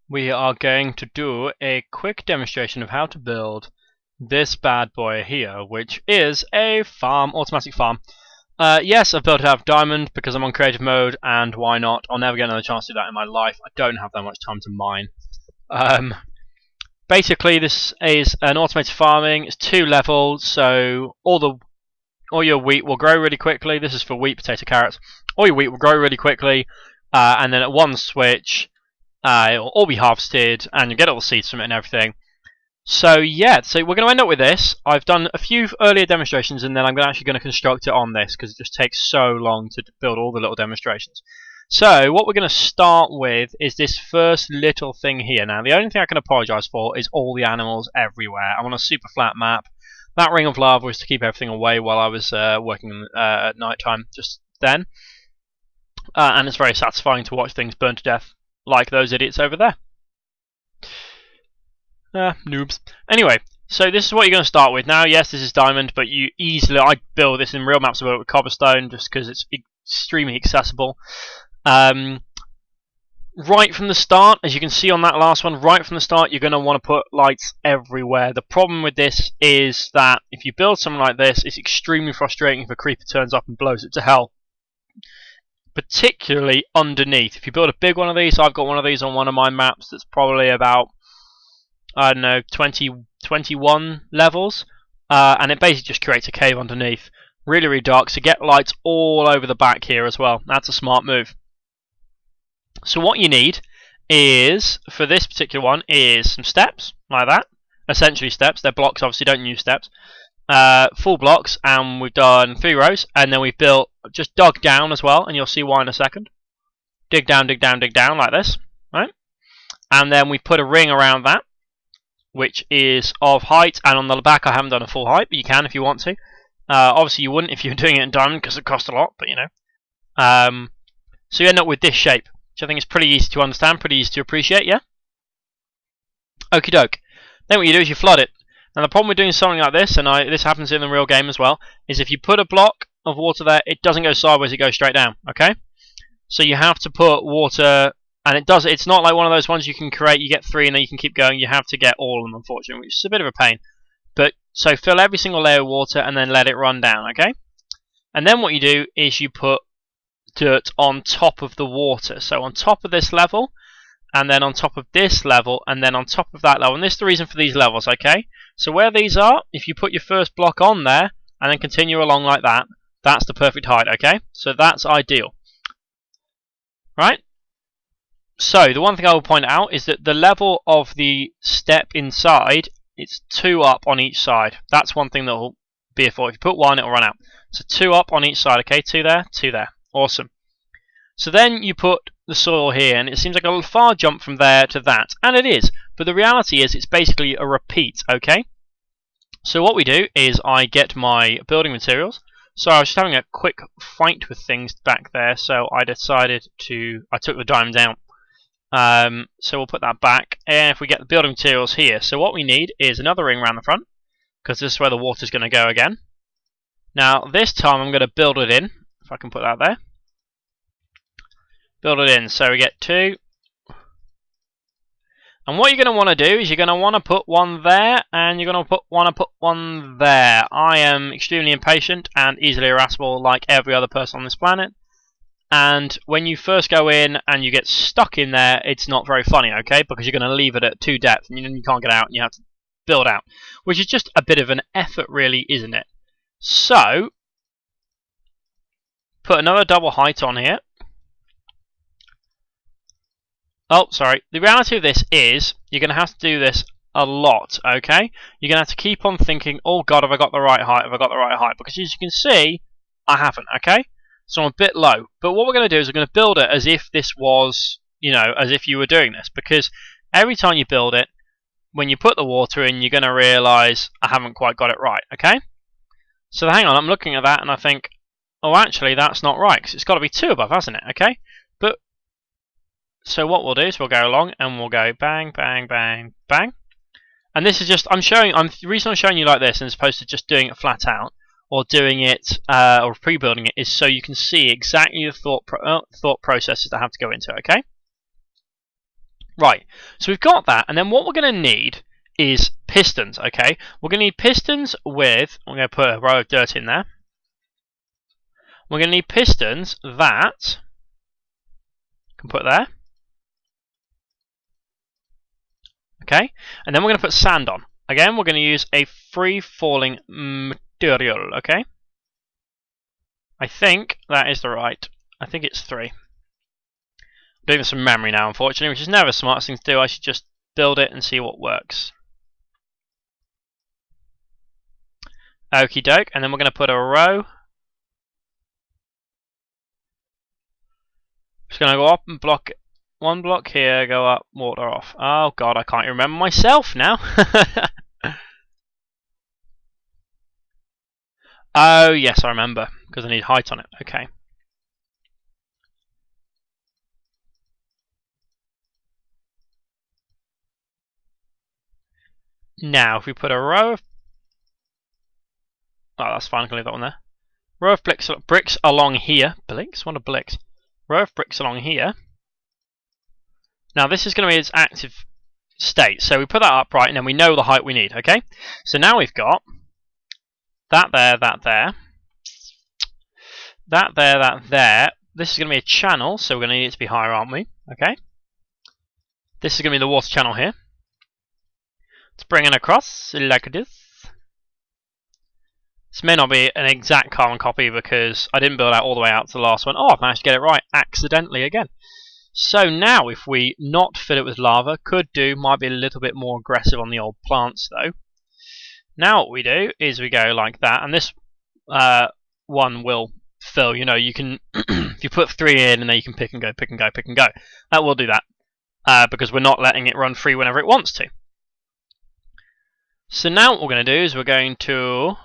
we are going to do a quick demonstration of how to build this bad boy here, which is a farm, automatic farm. Yes, I've built it out of diamond because I'm on creative mode, and why not? I'll never get another chance to do that in my life. I don't have that much time to mine. Basically, this is an automated farming. It's 2 levels, so all your wheat will grow really quickly. This is for wheat, potato, carrots. All your wheat will grow really quickly, and then at one switch, it'll all be harvested, and you get all the seeds from it and everything. So yeah, so we're going to end up with this. I've done a few earlier demonstrations, and then I'm actually going to construct it on this because it just takes so long to build all the little demonstrations. So what we're going to start with is this first little thing here. Now the only thing I can apologise for is all the animals everywhere. I'm on a super flat map. That ring of lava was to keep everything away while I was working at night time just then. And it's very satisfying to watch things burn to death like those idiots over there. Noobs. Anyway, so this is what you're going to start with. Now, yes, this is diamond, but I build this in real maps. I build it with cobblestone just because it's extremely accessible. Right from the start, as you can see on that last one, right from the start, you're going to want to put lights everywhere. The problem with this is that if you build something like this, it's extremely frustrating if a creeper turns up and blows it to hell. Particularly underneath. If you build a big one of these, I've got one of these on one of my maps that's probably about, I don't know, 21 levels, and it basically just creates a cave underneath. Really, really dark, so get lights all over the back here as well. That's a smart move. So what you need is, for this particular one, is some steps, like that. Essentially steps, they're blocks, obviously don't use steps. Full blocks, and we've done 3 rows, and then we've just dug down as well, and you'll see why in a second. Dig down, dig down, dig down, like this, right? And then we put a ring around that, which is of height, and on the back I haven't done a full height, but you can if you want to. Obviously you wouldn't if you were doing it in diamond, because it costs a lot, but you know. So you end up with this shape, which I think is pretty easy to understand, pretty easy to appreciate, yeah? Okie doke. Then what you do is you flood it. Now the problem with doing something like this, and this happens in the real game as well, is if you put a block of water there, it doesn't go sideways, it goes straight down, okay? So you have to put water, and it's not like one of those ones you can create, you get 3 and then you can keep going. You have to get all of them, unfortunately, which is a bit of a pain. But so fill every single layer with water and then let it run down, okay? And then what you do is you put dirt on top of the water. So on top of this level, and then on top of this level, and then on top of that level. And this is the reason for these levels, okay? So where these are, if you put your first block on there, and then continue along like that, that's the perfect height, okay? So that's ideal. Right? So the one thing I will point out is that the level of the step inside, it's 2 up on each side. That's one thing that will be a fault. If you put 1, it will run out. So 2 up on each side, okay? 2 there, 2 there. Awesome. So then you put the soil here, and it seems like a little far jump from there to that, and it is. But the reality is it's basically a repeat, okay? So what we do is I get my building materials. So I was just having a quick fight with things back there, so I decided I took the diamond out. So we'll put that back, and if we get the building materials here, so what we need is another ring around the front, because this is where the water's going to go again. Now this time I'm going to build it in, if I can put that there. Build it in, so we get 2. And what you're going to want to do is you're going to want to put 1 there, and you're going to want to put 1 there. I am extremely impatient and easily irascible like every other person on this planet. And when you first go in and you get stuck in there, it's not very funny, okay? Because you're going to leave it at 2 depth, and you can't get out, and you have to build out. Which is just a bit of an effort, really, isn't it? So, put another double height on here. Oh, sorry. The reality of this is you're going to have to do this a lot, okay? You're going to have to keep on thinking, oh god, have I got the right height? Have I got the right height? Because as you can see, I haven't, okay? So I'm a bit low. But what we're going to do is we're going to build it as if this was, you know, as if you were doing this. Because every time you build it, when you put the water in, you're going to realise I haven't quite got it right, okay? So hang on, I'm looking at that and I think, oh, actually, that's not right. Because it's got to be 2 above, hasn't it? Okay? But so what we'll do is we'll go along and we'll go bang, bang, bang, bang. And this is just, the reason I'm showing you like this as opposed to just doing it flat out or doing it or pre-building it is so you can see exactly the thought processes that have to go into it, okay? Right, so we've got that, and then what we're going to need is pistons, okay? We're going to need pistons with, I'm going to put a row of dirt in there. We're going to need pistons that, can put there. Okay, and then we're going to put sand on. Again, we're going to use a free-falling material, okay? I think that is the right. I think it's 3. I'm doing this from memory now, unfortunately, which is never the smartest thing to do. I should just build it and see what works. Okie doke, and then we're going to put a row. Just going to go up and block it. 1 block here, go up, water off. Oh god, I can't remember myself now. Oh yes, I remember, because I need height on it. Okay. Now, if we put a row of... Oh, that's fine, I can leave that one there. Row of bricks along here. Blicks? What are blicks? Row of bricks along here. Now this is going to be its active state, so we put that up right, and then we know the height we need, okay? So now we've got that there, that there, that there, that there. This is going to be a channel, so we're going to need it to be higher, aren't we? Okay. This is going to be the water channel here. Let's bring it across like this. This may not be an exact carbon copy because I didn't build out all the way out to the last one. Oh, I've managed to get it right accidentally again. So now if we not fill it with lava, might be a little bit more aggressive on the old plants though. Now what we do is we go like that, and this one will fill. You know, you can if you put 3 in and then you can pick and go, pick and go, pick and go. That will do that because we're not letting it run free whenever it wants to. So now what we're going to do is we're going to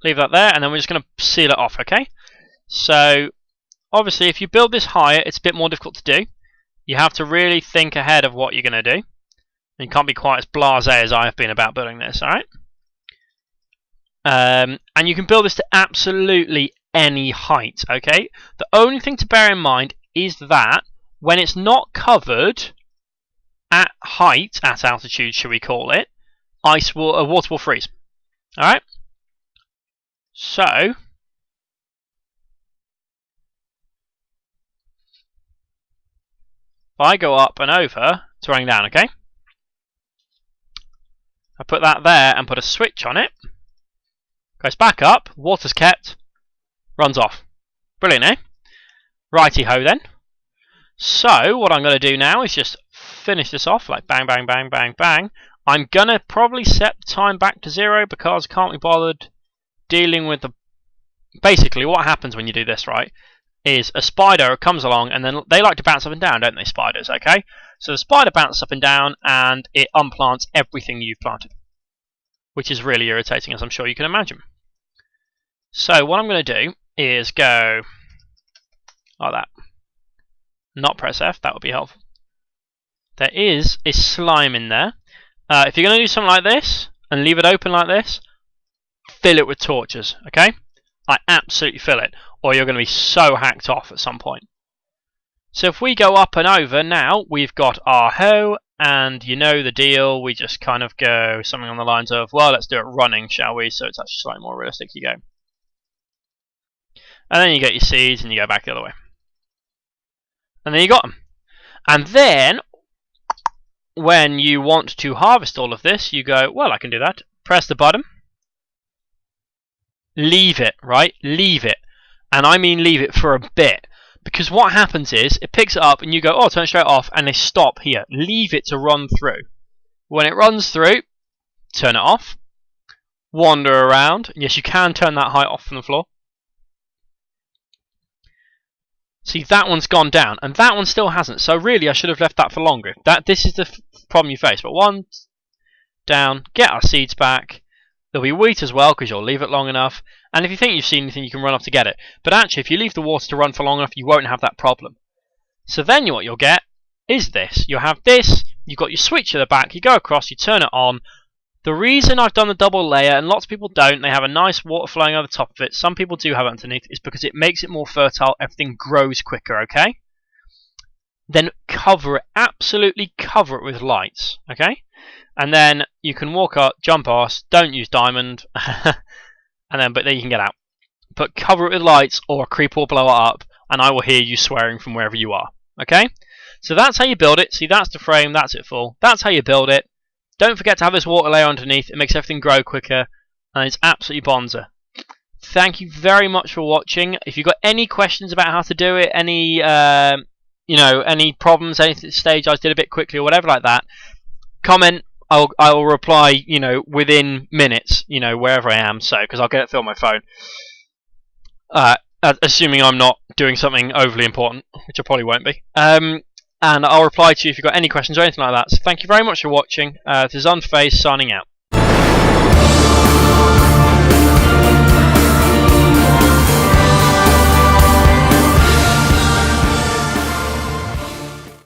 leave that there, and then we're just going to seal it off. Okay, so obviously, if you build this higher, it's a bit more difficult to do. You have to really think ahead of what you're going to do. You can't be quite as blasé as I have been about building this, alright? And you can build this to absolutely any height, okay? The only thing to bear in mind is that when it's not covered at height, at altitude, shall we call it, water will freeze. Alright? So... if I go up and over, it's running down, okay? I put that there and put a switch on it. Goes back up, water's kept, runs off. Brilliant, eh? Righty-ho then. So, what I'm going to do now is just finish this off, like bang, bang, bang, bang, bang. I'm going to probably set the time back to 0 because I can't be bothered dealing with the... Basically, what happens when you do this, right, is a spider comes along, and then they like to bounce up and down, don't they, spiders, okay? So the spider bounces up and down, and it unplants everything you've planted, which is really irritating, as I'm sure you can imagine. So what I'm going to do is go like that. Not press F, that would be helpful. There is a slime in there. If you're going to do something like this, and leave it open like this, fill it with torches, okay? Like, absolutely fill it, or you're going to be so hacked off at some point. So if we go up and over now, we've got our hoe, and you know the deal, we just kind of go something on the lines of, well, let's do it running, shall we? So it's actually slightly more realistic. You go. And then you get your seeds, and you go back the other way. And then you got them. And then, when you want to harvest all of this, you go, well, I can do that. Press the button. Leave it, right? Leave it. And I mean leave it for a bit. Because what happens is, it picks it up and you go, oh, turn straight off, and they stop here. Leave it to run through. When it runs through, turn it off. Wander around. Yes, you can turn that height off from the floor. See, that one's gone down, and that one still hasn't. So really, I should have left that for longer. This is the problem you face. But one, down, get our seeds back. There'll be wheat as well, because you'll leave it long enough. And if you think you've seen anything, you can run off to get it. But actually, if you leave the water to run for long enough, you won't have that problem. So then what you'll get is this. You'll have this, you've got your switch at the back, you go across, you turn it on. The reason I've done the double layer, and lots of people don't, they have a nice water flowing over the top of it, some people do have it underneath, is because it makes it more fertile, everything grows quicker, okay? then cover it, absolutely cover it with lights, okay? And then you can walk up, jump off, don't use diamond, and but then you can get out. But cover it with lights or a creeper will blow it up, and I will hear you swearing from wherever you are, okay? So that's how you build it. See, that's the frame, that's it full. That's how you build it. Don't forget to have this water layer underneath. It makes everything grow quicker, and it's absolutely bonza. Thank you very much for watching. If you've got any questions about how to do it, any any problems, any stage I did a bit quickly or whatever like that, comment. I'll reply, within minutes, wherever I am. So, because I'll get it through on my phone. Assuming I'm not doing something overly important, which I probably won't be. And I'll reply to you if you've got any questions or anything like that. So thank you very much for watching. This is Unphazed signing out.